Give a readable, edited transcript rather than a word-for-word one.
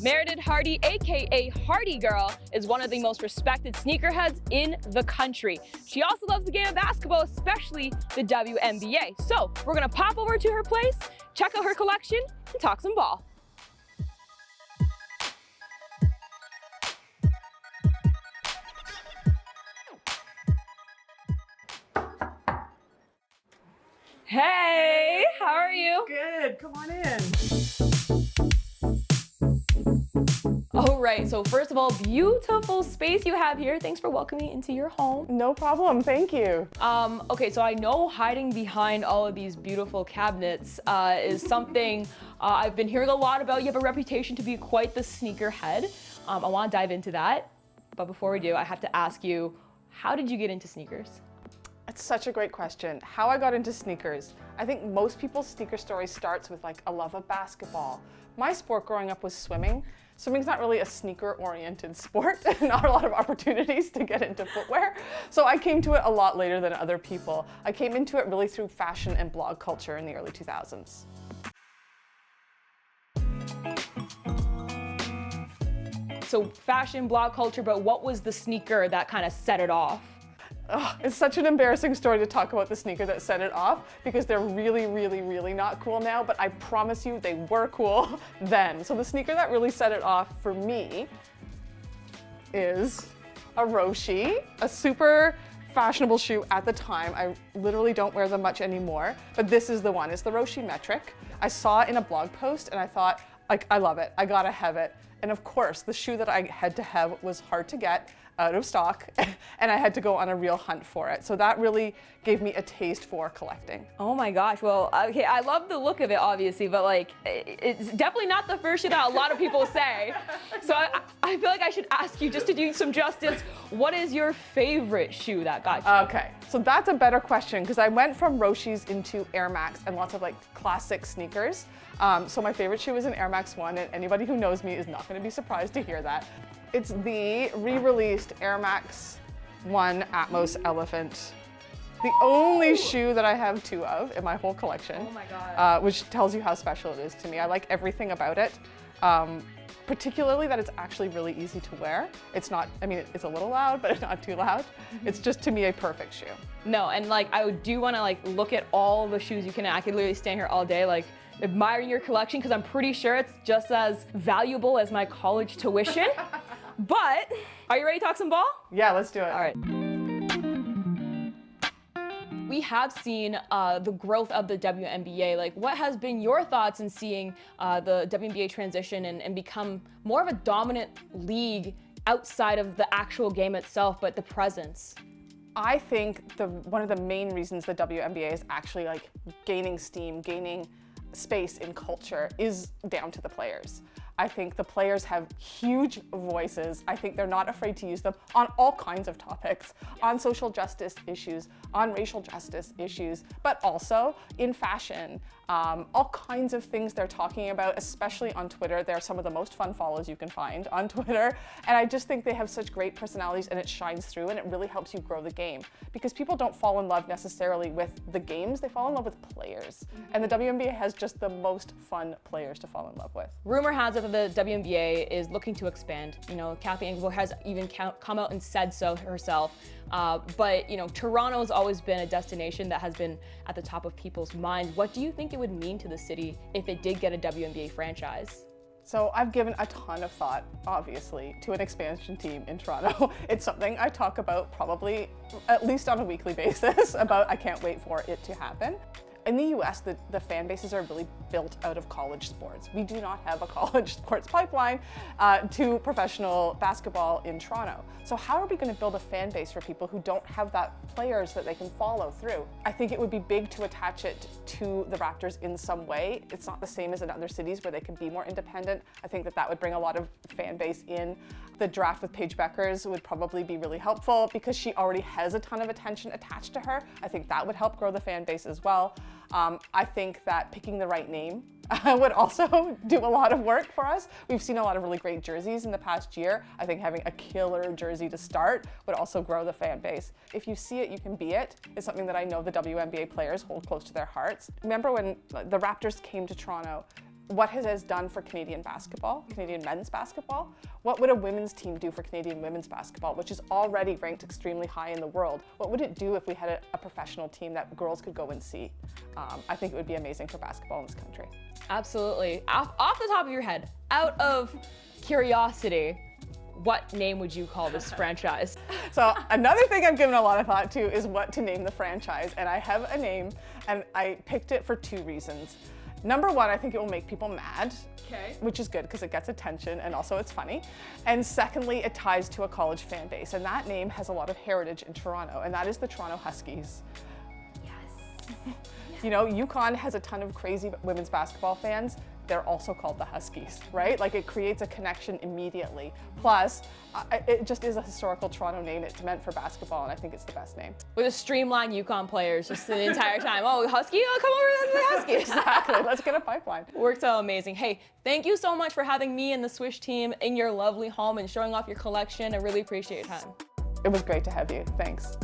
Meredydd Hardie, aka Hardie Girl, is one of the most respected sneakerheads in the country. She also loves the game of basketball, especially the WNBA. So we're gonna pop over to her place, check out her collection, and talk some ball. Hey, how are you? Good, come on in. All right, so first of all, beautiful space you have here. Thanks for welcoming me into your home. No problem, thank you. Okay, so I know hiding behind all of these beautiful cabinets is something I've been hearing a lot about. You have a reputation to be quite the sneakerhead. I want to dive into that, but before we do, I have to ask you, how did you get into sneakers? It's such a great question. How I got into sneakers. I think most people's sneaker story starts with like a love of basketball. My sport growing up was swimming. Swimming's not really a sneaker-oriented sport, not a lot of opportunities to get into footwear. So I came to it a lot later than other people. I came into it really through fashion and blog culture in the early 2000s. So fashion, blog culture, but what was the sneaker that kind of set it off? Oh, it's such an embarrassing story to talk about the sneaker that set it off because they're really, really, really not cool now, but I promise you they were cool then. So the sneaker that really set it off for me is a Roshe, a super fashionable shoe at the time. I literally don't wear them much anymore, but this is the one. It's the Roshe Metric. I saw it in a blog post and I thought, like, I love it. I gotta have it. And of course, the shoe that I had to have was hard to get, out of stock, and I had to go on a real hunt for it. So that really gave me a taste for collecting. Oh my gosh, well, okay, I love the look of it, obviously, but like, it's definitely not the first shoe that a lot of people say. So I feel like I should ask you, just to do some justice, what is your favorite shoe that got you? Okay, so that's a better question, because I went from Roshes into Air Max and lots of like classic sneakers. So my favorite shoe is an Air Max 1, and anybody who knows me is not gonna be surprised to hear that. It's the re-released Air Max 1 Atmos Elephant. The only shoe that I have two of in my whole collection. Oh my God. Which tells you how special it is to me. I like everything about it. Particularly that it's actually really easy to wear. It's not, I mean, it's a little loud, but it's not too loud. It's just, to me, a perfect shoe. No, and like, I do wanna like look at all the shoes you can, I could literally stand here all day, like, admiring your collection, because I'm pretty sure it's just as valuable as my college tuition. But, are you ready to talk some ball? Yeah, let's do it. All right. We have seen the growth of the WNBA. Like, what has been your thoughts in seeing the WNBA transition and become more of a dominant league outside of the actual game itself, but the presence? I think one of the main reasons the WNBA is actually like gaining steam, gaining space in culture is down to the players. I think the players have huge voices. I think they're not afraid to use them on all kinds of topics, on social justice issues, on racial justice issues, but also in fashion. All kinds of things they're talking about, especially on Twitter. They're some of the most fun follows you can find on Twitter. And I just think they have such great personalities and it shines through and it really helps you grow the game. Because people don't fall in love necessarily with the games, they fall in love with players. And the WNBA has just the most fun players to fall in love with. Rumor has it that the WNBA is looking to expand. You know, Kathy Engel has even come out and said so herself. But you know, Toronto has always been a destination that has been at the top of people's minds. What do you think it would mean to the city if it did get a WNBA franchise? So I've given a ton of thought, obviously, to an expansion team in Toronto. It's something I talk about probably at least on a weekly basis about I can't wait for it to happen. In the US, the fan bases are really built out of college sports. We do not have a college sports pipeline to professional basketball in Toronto. So how are we going to build a fan base for people who don't have that players that they can follow through? I think it would be big to attach it to the Raptors in some way. It's not the same as in other cities where they can be more independent. I think that would bring a lot of fan base in. The draft with Paige Beckers would probably be really helpful because she already has a ton of attention attached to her. I think that would help grow the fan base as well. I think that picking the right name would also do a lot of work for us. We've seen a lot of really great jerseys in the past year. I think having a killer jersey to start would also grow the fan base. If you see it, you can be it. It's something that I know the WNBA players hold close to their hearts. Remember when the Raptors came to Toronto, what has it done for Canadian basketball, Canadian men's basketball? What would a women's team do for Canadian women's basketball, which is already ranked extremely high in the world? What would it do if we had a professional team that girls could go and see? I think it would be amazing for basketball in this country. Absolutely. Off the top of your head, out of curiosity, what name would you call this franchise? So another thing I've given a lot of thought to is what to name the franchise. And I have a name, and I picked it for 2 reasons. Number 1, I think it will make people mad, which is good because it gets attention and also it's funny. And secondly, it ties to a college fan base. And that name has a lot of heritage in Toronto, and that is the Toronto Huskies. Yes. You know, UConn has a ton of crazy women's basketball fans. They're also called the Huskies, right? Like, it creates a connection immediately. Plus, it just is a historical Toronto name. It's meant for basketball, and I think it's the best name. With a streamlined UConn players just the entire time. Oh, Husky? Oh, come over to the Huskies. Exactly. Let's get a pipeline. Worked out amazing. Hey, thank you so much for having me and the SWISH team in your lovely home and showing off your collection. I really appreciate your time. It was great to have you. Thanks.